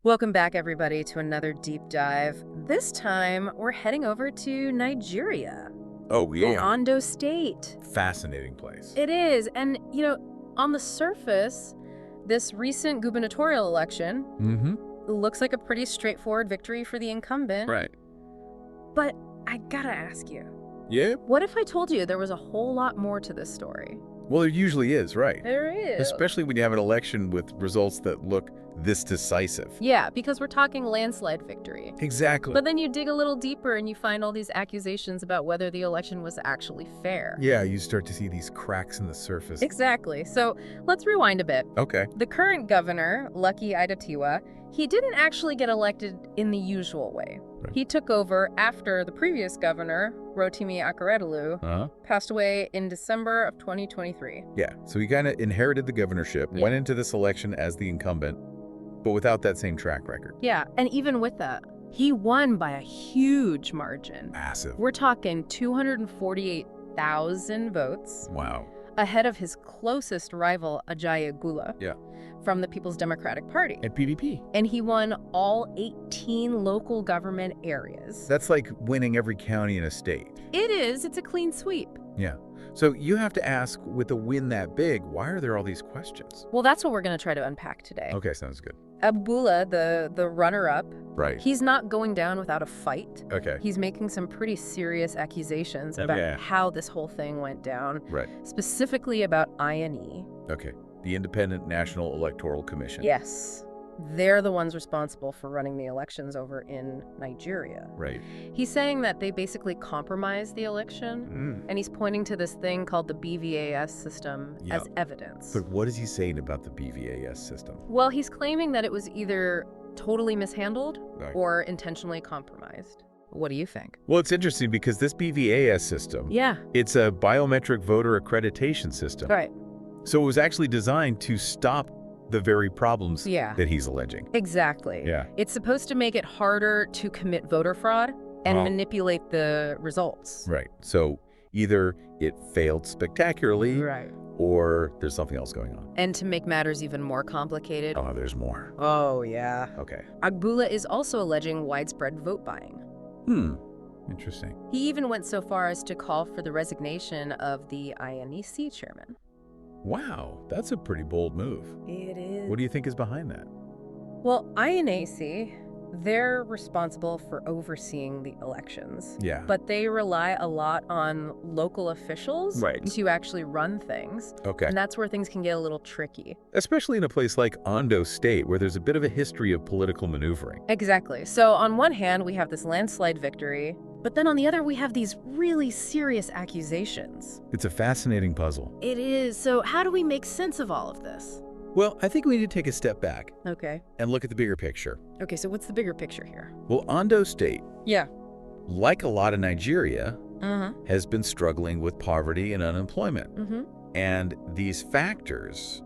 Welcome back, everybody, to another deep dive. This time, we're heading over to Nigeria, Oh, the yeah. Ondo State. Fascinating place. It is, and, on the surface, this recent gubernatorial election Mm-hmm. looks like a pretty straightforward victory for the incumbent. Right. But I gotta ask you, Yeah? what if I told you there was a whole lot more to this story? Well, there usually is, right? There is. Especially when you have an election with results that look this decisive. Yeah, because we're talking landslide victory. Exactly. But then you dig a little deeper and you find all these accusations about whether the election was actually fair. Yeah, you start to see these cracks in the surface. Exactly. So let's rewind a bit. Okay. The current governor, Lucky Aiyedatiwa, he didn't actually get elected in the usual way. Right. He took over after the previous governor, Rotimi Akeredolu, Uh-huh. passed away in December of 2023. Yeah, so he kind of inherited the governorship, Yeah. went into this election as the incumbent, but without that same track record. Yeah, and even with that, he won by a huge margin. Massive. We're talking 248,000 votes, Wow. ahead of his closest rival, Aiyedatiwa, Yeah. from the People's Democratic Party. And PDP. And he won all 18 local government areas. That's like winning every county in a state. It is. It's a clean sweep. Yeah. So you have to ask, with a win that big, why are there all these questions? Well, that's what we're going to try to unpack today. Okay, sounds good. Abdullah, the runner-up, Right. he's not going down without a fight. Okay. He's making some pretty serious accusations about Yeah. how this whole thing went down, Right. specifically about INE. Okay. The Independent National Electoral Commission. Yes. They're the ones responsible for running the elections over in Nigeria. Right. He's saying that they basically compromised the election, and he's pointing to this thing called the BVAS system Yeah. as evidence. But what is he saying about the BVAS system? Well, he's claiming that it was either totally mishandled Right. or intentionally compromised. What do you think? Well, it's interesting because this BVAS system, Yeah, it's a biometric voter accreditation system. right. So it was actually designed to stop the very problems Yeah. that he's alleging. Exactly. Yeah. It's supposed to make it harder to commit voter fraud and Oh. manipulate the results. Right. So either it failed spectacularly Right. or there's something else going on. And to make matters even more complicated. Oh, there's more. Oh, yeah. Okay. Abdullah is also alleging widespread vote buying. Interesting. He even went so far as to call for the resignation of the INEC chairman. Wow. That's a pretty bold move. It is. What do you think is behind that? Well, INEC, they're responsible for overseeing the elections. Yeah. But they rely a lot on local officials Right. to actually run things. Okay. And that's where things can get a little tricky. Especially in a place like Ondo State, where there's a bit of a history of political maneuvering. Exactly. So on one hand, we have this landslide victory, but then on the other, we have these really serious accusations. It's a fascinating puzzle. It is. So how do we make sense of all of this? Well, I think we need to take a step back Okay. and look at the bigger picture. Okay, so what's the bigger picture here? Well, Ondo State, Yeah. like a lot of Nigeria, Uh-huh. has been struggling with poverty and unemployment. Mm-hmm. And these factors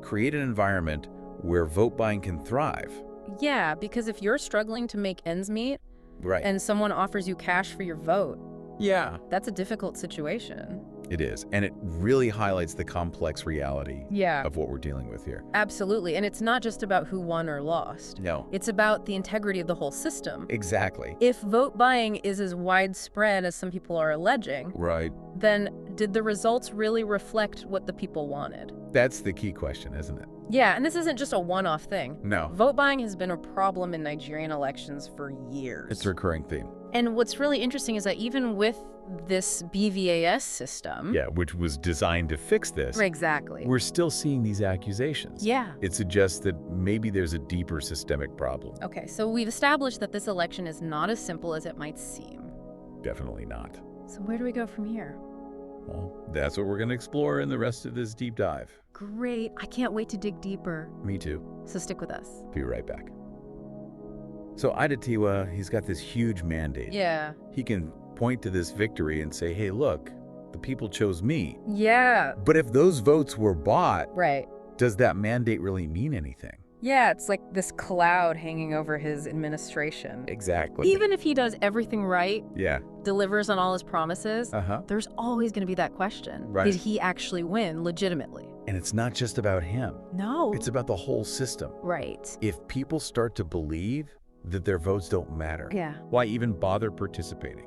create an environment where vote buying can thrive. Yeah, because if you're struggling to make ends meet Right. and someone offers you cash for your vote, yeah, that's a difficult situation. it is. And it really highlights the complex reality Yeah, of what we're dealing with here. absolutely. And it's not just about who won or lost. No, It's about the integrity of the whole system. exactly. If vote buying is as widespread as some people are alleging, Right. then did the results really reflect what the people wanted? That's the key question, isn't it? Yeah, and this isn't just a one-off thing. No, Vote buying has been a problem in Nigerian elections for years. it's a recurring theme. And what's really interesting is that even with this BVAS system... Yeah, which was designed to fix this. Exactly. We're still seeing these accusations. Yeah. It suggests that maybe there's a deeper systemic problem. Okay, so we've established that this election is not as simple as it might seem. Definitely not. So where do we go from here? Well, that's what we're going to explore in the rest of this deep dive. Great. I can't wait to dig deeper. Me too. So stick with us. Be right back. So Aiyedatiwa, he's got this huge mandate. Yeah. He can point to this victory and say, hey, look, the people chose me. Yeah. But if those votes were bought, Right. does that mandate really mean anything? Yeah, it's like this cloud hanging over his administration. Exactly. Even if he does everything right, Yeah. delivers on all his promises, Uh-huh. there's always going to be that question. Right. Did he actually win legitimately? And it's not just about him. No. It's about the whole system. Right. If people start to believe that their votes don't matter, Yeah. why even bother participating?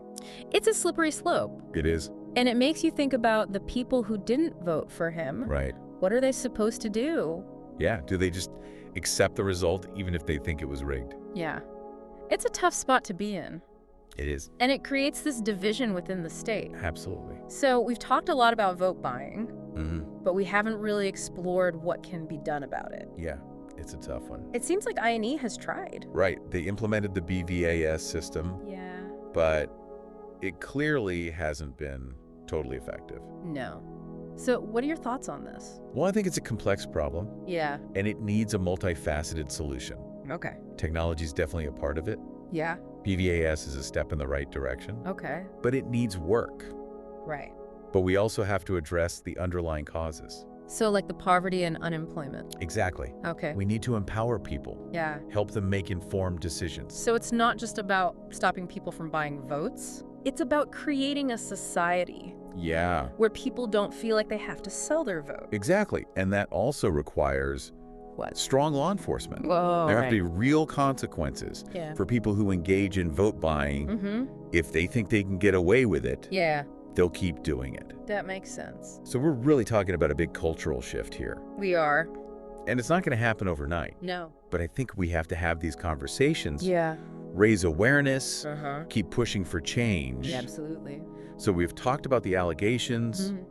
It's a slippery slope. It is. And it makes you think about the people who didn't vote for him. Right. What are they supposed to do? Yeah. Do they just accept the result even if they think it was rigged? Yeah. It's a tough spot to be in. It is. And it creates this division within the state. Absolutely. So we've talked a lot about vote buying, Mm-hmm. but we haven't really explored what can be done about it. Yeah. It's a tough one. It seems like INE has tried. Right. They implemented the BVAS system, Yeah. but it clearly hasn't been totally effective. No. So what are your thoughts on this? Well, I think it's a complex problem, Yeah. and it needs a multifaceted solution. Okay. Technology is definitely a part of it. Yeah. BVAS is a step in the right direction, Okay. but it needs work. Right. But we also have to address the underlying causes. So like the poverty and unemployment. Exactly. Okay. We need to empower people, Yeah. help them make informed decisions. So it's not just about stopping people from buying votes. It's about creating a society Yeah, where people don't feel like they have to sell their vote. exactly. And that also requires What? strong law enforcement. Whoa. There have to be real consequences Yeah. for people who engage in vote buying. Mm-hmm. If they think they can get away with it, Yeah. they'll keep doing it. That makes sense. So we're really talking about a big cultural shift here. We are. And it's not going to happen overnight. No. But I think we have to have these conversations, Yeah. raise awareness, Uh-huh. keep pushing for change. Yeah, absolutely. So we've talked about the allegations, Mhm.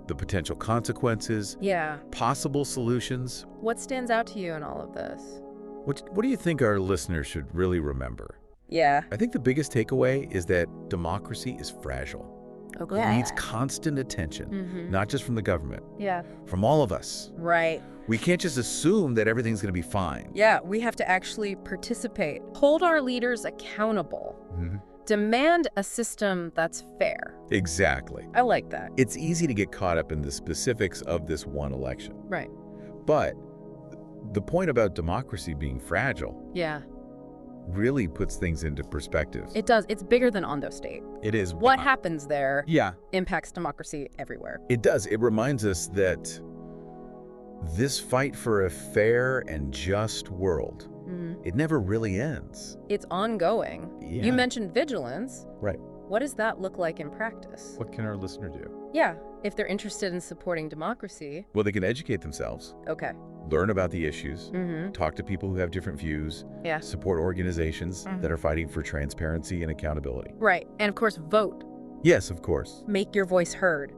the potential consequences, Yeah. possible solutions. What stands out to you in all of this? What do you think our listeners should really remember? Yeah. I think the biggest takeaway is that democracy is fragile. Okay. It needs constant attention, Mm-hmm. not just from the government, Yeah. from all of us. Right. We can't just assume that everything's going to be fine. Yeah, we have to actually participate. Hold our leaders accountable. Mhm. Demand a system that's fair. Exactly. I like that. It's easy to get caught up in the specifics of this one election. Right. But the point about democracy being fragile Yeah. really puts things into perspective. It does. It's bigger than Ondo State. It is. What happens there Yeah, impacts democracy everywhere. it does. It reminds us that this fight for a fair and just world, it never really ends. It's ongoing. Yeah. You mentioned vigilance. Right. What does that look like in practice? What can our listener do? Yeah, if they're interested in supporting democracy. Well, they can educate themselves, Okay. learn about the issues, Mm-hmm. talk to people who have different views, Yeah. support organizations Mhm. that are fighting for transparency and accountability. Right. And of course, vote. Yes, of course. Make your voice heard.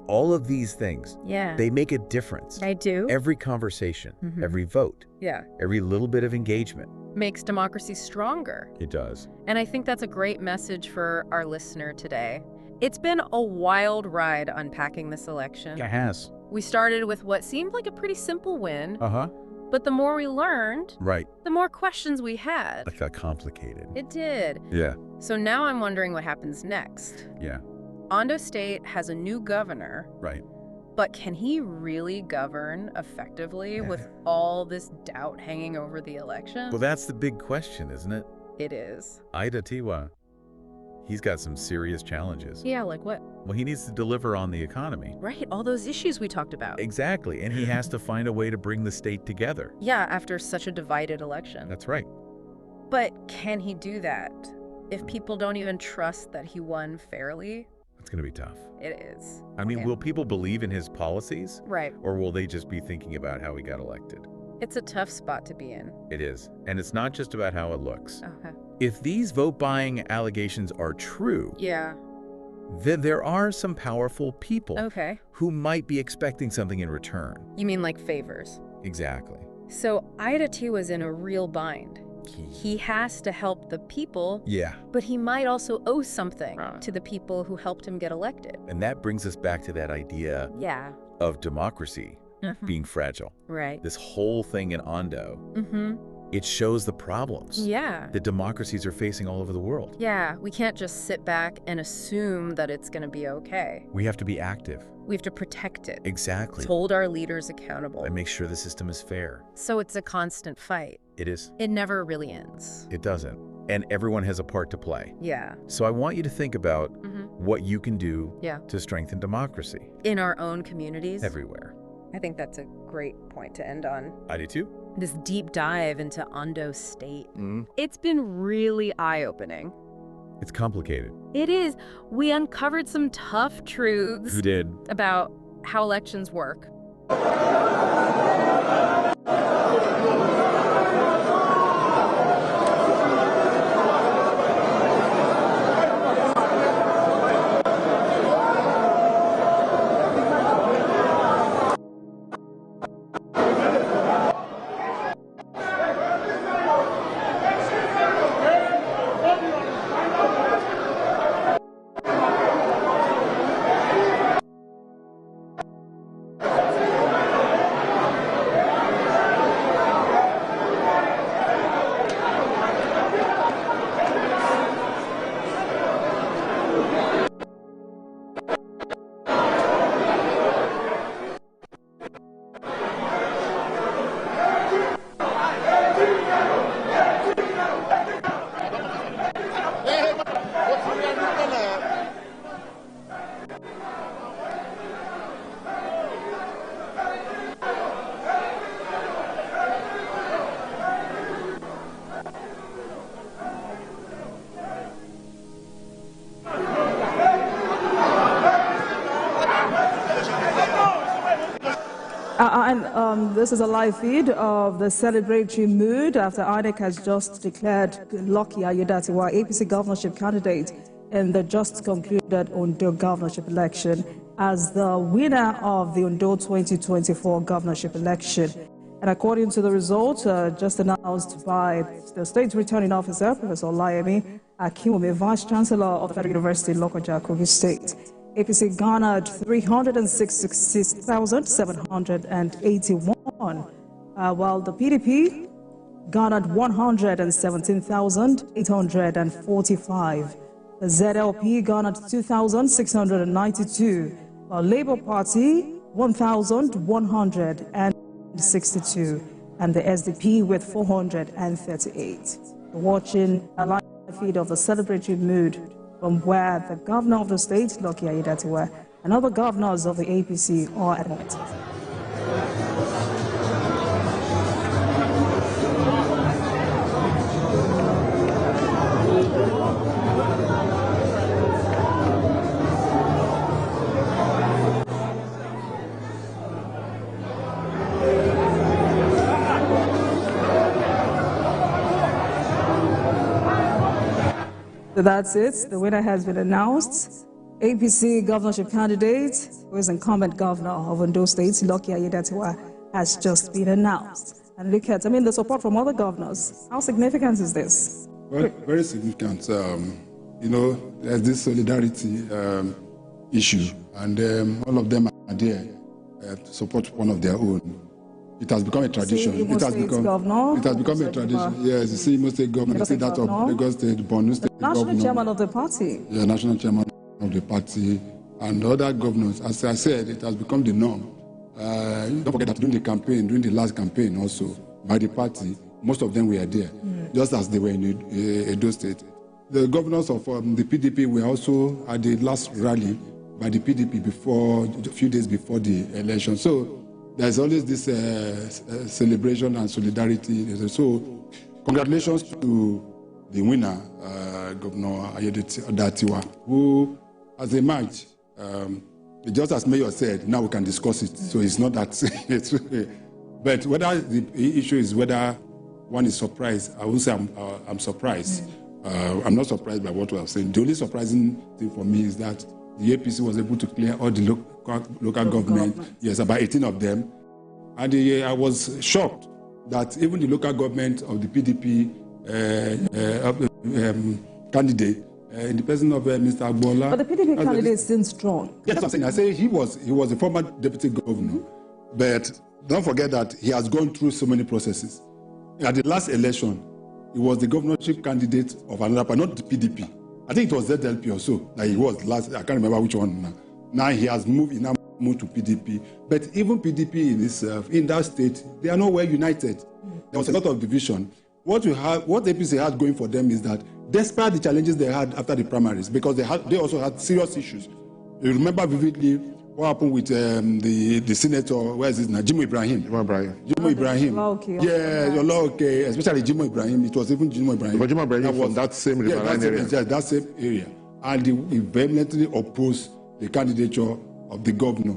All of these things, Yeah. they make a difference. I do. Every conversation, Mhm. every vote, Yeah. every little bit of engagement. Makes democracy stronger. It does. And I think that's a great message for our listener today. It's been a wild ride unpacking this election. It has. We started with what seemed like a pretty simple win, Uh-huh. but the more we learned, Right. the more questions we had. It got complicated. It did. Yeah. So now I'm wondering what happens next. Yeah. Ondo State has a new governor, Right. but can he really govern effectively with all this doubt hanging over the election? Well, that's the big question, isn't it? It is. Aiyedatiwa, he's got some serious challenges. Yeah, like what? Well, he needs to deliver on the economy. Right, all those issues we talked about. Exactly. And he has to find a way to bring the state together. Yeah, after such a divided election. That's right. But can he do that if people don't even trust that he won fairly? It's going to be tough. It is. I mean, Okay. will people believe in his policies? Right. Or will they just be thinking about how he got elected? It's a tough spot to be in. It is. And it's not just about how it looks. Okay. If these vote buying allegations are true, Yeah. then there are some powerful people Okay. who might be expecting something in return. You mean like favors? Exactly. So Aiyedatiwa is in a real bind. He has to help the people, Yeah. but he might also owe something to the people who helped him get elected. And that brings us back to that idea Yeah. of democracy being fragile. Right. This whole thing in Ondo, Mm-hmm. it shows the problems Yeah. that democracies are facing all over the world. Yeah, we can't just sit back and assume that it's going to be okay. We have to be active. We have to protect it. Exactly. Hold our leaders accountable. And make sure the system is fair. So it's a constant fight. It is. It never really ends. It doesn't. And everyone has a part to play. Yeah. So I want you to think about Mm-hmm. what you can do Yeah. to strengthen democracy In our own communities. everywhere. I think that's a great point to end on. I do too. This deep dive into Ondo State. It's been really eye-opening. It's complicated. It is. We uncovered some tough truths. Who did? About how elections work. This is a live feed of the celebratory mood after INEC has just declared Lucky Aiyedatiwa APC governorship candidate in the just concluded Ondo governorship election as the winner of the Ondo 2024 governorship election. And according to the results just announced by the state returning officer, Professor Olayemi Akinwumi, Vice Chancellor of the Federal University, Lokoja, Kogi State, APC garnered 366,781, while the PDP garnered 117,845. The ZLP garnered 2,692, while Labour Party 1,162, and the SDP with 438. Watching a live feed of the celebratory mood from where the governor of the state, Lucky Aiyedatiwa, and other governors of the APC are at it. So that's it. The winner has been announced. APC governorship candidate, who is incumbent governor of Ondo State, Lucky Aiyedatiwa, has just been announced. And look at, the support from other governors. How significant is this? Well, very significant. There's this solidarity issue, and all of them are there to support one of their own. It has become a tradition. It has become a tradition. Yes, you see, Imo State government, you see that of Lagos State, Borno State governor. National chairman of the party. Yeah, national chairman of the party, and other governors. As I said, it has become the norm. Don't forget that during the last campaign also, by the party, most of them were there, just as they were in Edo State. The governors of the PDP were also at the last rally by the PDP a few days before the election. So there's always this celebration and solidarity. So congratulations to the winner, Governor Aiyedatiwa, who has emerged. Just as Mayor said, now we can discuss it. So it's not that. But whether the issue is whether one is surprised, I would say I'm surprised. I'm not surprised by what we have said. The only surprising thing for me is that the APC was able to clear all the local government, yes, about 18 of them. And I was shocked that even the local government of the PDP candidate, in the person of Mr. Agbola. But the PDP candidate seems strong. Yes, I'm saying. I say he was a former deputy governor, but don't forget that he has gone through so many processes. At the last election, he was the governorship candidate of another party, not the PDP. I think it was ZLP or so that he was last. I can't remember which one now. Now he has moved to PDP. But even PDP in itself, in that state, they are nowhere united. There was a lot of division. What APC had going for them is that despite the challenges they had after the primaries, because they also had serious issues. You remember vividly What happened with the senator? Where is it now? Jimo Ibrahim. Jimo Ibrahim. Okay. Especially Jimo Ibrahim. It was even Jimo Ibrahim. But Jimo Ibrahim was that same riverine area. That same area. And he vehemently opposed the candidature of the governor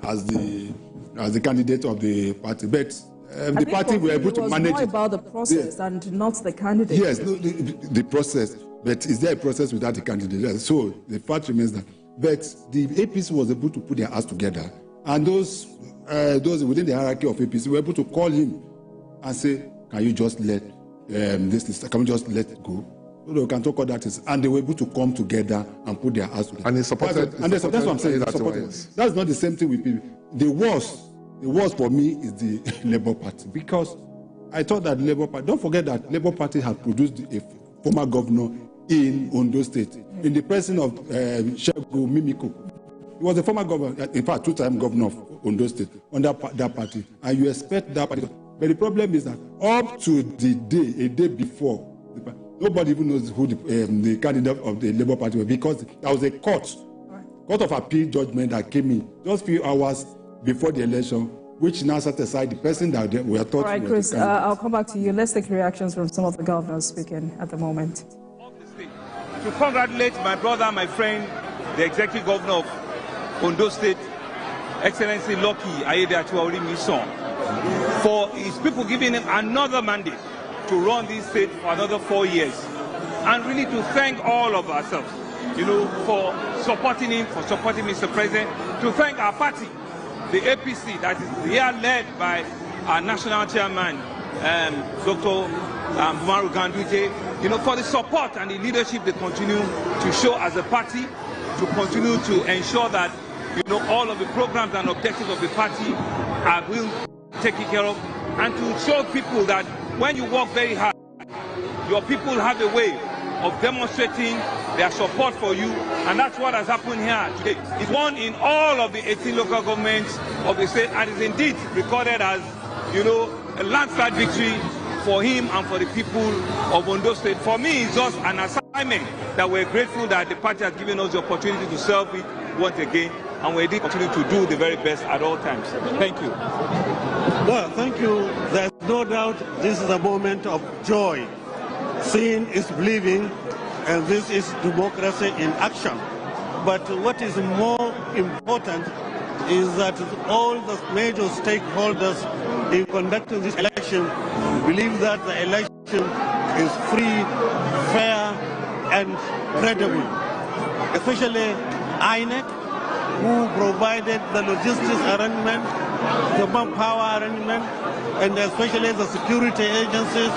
as the candidate of the party. But the party were able to manage it. It was more about the process and not the candidate. Yes, no, the process. But is there a process without the candidate? So the fact remains that. But the APC was able to put their hands together, and those within the hierarchy of APC were able to call him and say, "Can you just let this? Can we just let it go? So we can talk about that." And they were able to come together and put their hands together. And he supported. That's what I'm saying. That's not the same thing with people. The worst for me is the Labour Party, because I thought that Labour Party. Don't forget that Labour Party had produced a former governor in Ondo State, in the person of Shegun Mimiko. He was a former governor, in fact, two-time governor of Ondo State, under that party. And you expect that party. But the problem is that up to the day, a day before, nobody even knows who the candidate of the Labour Party was, because there was a court of appeal judgment that came in just a few hours before the election, which now set aside the person that we are thought. All right, Chris, I'll come back to you. Let's take reactions from some of the governors speaking at the moment. To congratulate my brother, my friend, the executive governor of Ondo State, Excellency Lucky Aiyedatiwa for his people giving him another mandate to run this state for another 4 years. And really to thank all of ourselves, for supporting him, for supporting Mr. President, to thank our party, the APC, that is here led by our national chairman, Dr. Ganjude, for the support and the leadership they continue to show as a party, to continue to ensure that, all of the programs and objectives of the party are will taken care of, and to show people that when you work very hard, your people have a way of demonstrating their support for you, and that's what has happened here today. It's won in all of the 18 local governments of the state, and is indeed recorded as, a landslide victory for him and for the people of Ondo State. For me, it's just an assignment that we're grateful that the party has given us the opportunity to serve it once again, and we did continue to do the very best at all times. Thank you. Well, thank you. There's no doubt this is a moment of joy. Seeing is believing, and this is democracy in action. But what is more important is that all the major stakeholders in conducting this election believe that the election is free, fair, and credible. Especially INEC, who provided the logistics arrangement, the manpower arrangement, and especially the security agencies,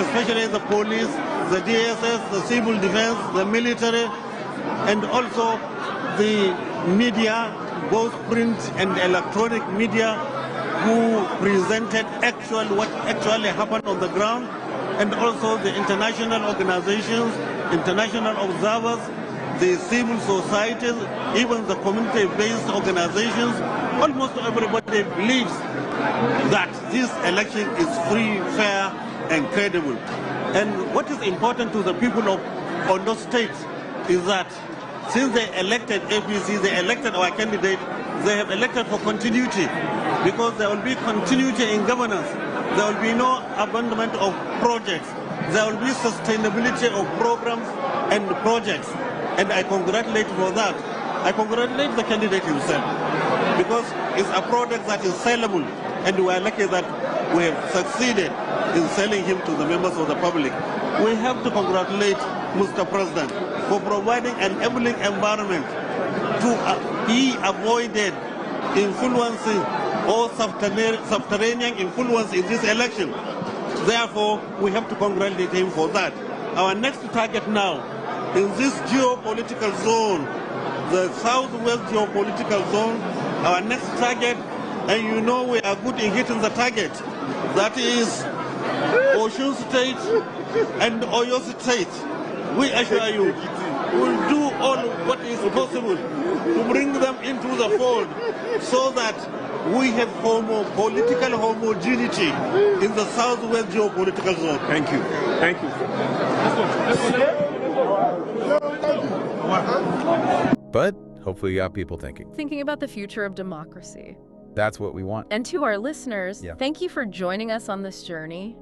especially the police, the DSS, the civil defense, the military, and also the media, both print and electronic media, who presented what actually happened on the ground, and also the international organizations, international observers, the civil societies, even the community-based organizations. Almost everybody believes that this election is free, fair, and credible. And what is important to the people of Ondo State is that since they elected APC, they elected our candidate, they have elected for continuity, because there will be continuity in governance. There will be no abandonment of projects. There will be sustainability of programs and projects. And I congratulate for that. I congratulate the candidate himself, because it's a product that is sellable, and we are lucky that we have succeeded in selling him to the members of the public. We have to congratulate Mr. President for providing an enabling environment to be avoided influencing or subterranean influence in this election. Therefore, we have to congratulate him for that. Our next target now, in this geopolitical zone, the southwest geopolitical zone, our next target, and we are good in hitting the target, that is Osun State and Oyo State. We assure you, we'll do all what is possible to bring them into the fold, so that we have political homogeneity in the southwest geopolitical zone. Thank you. Thank you. But Hopefully you got people thinking. Thinking about the future of democracy. That's what we want. And to our listeners, Yeah. thank you for joining us on this journey.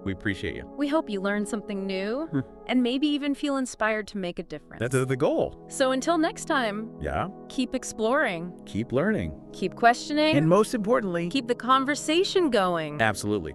We appreciate you. We hope you learned something new and maybe even feel inspired to make a difference. That's the goal. So until next time, Yeah. keep exploring, Keep learning. keep questioning, And most importantly, keep the conversation going. absolutely.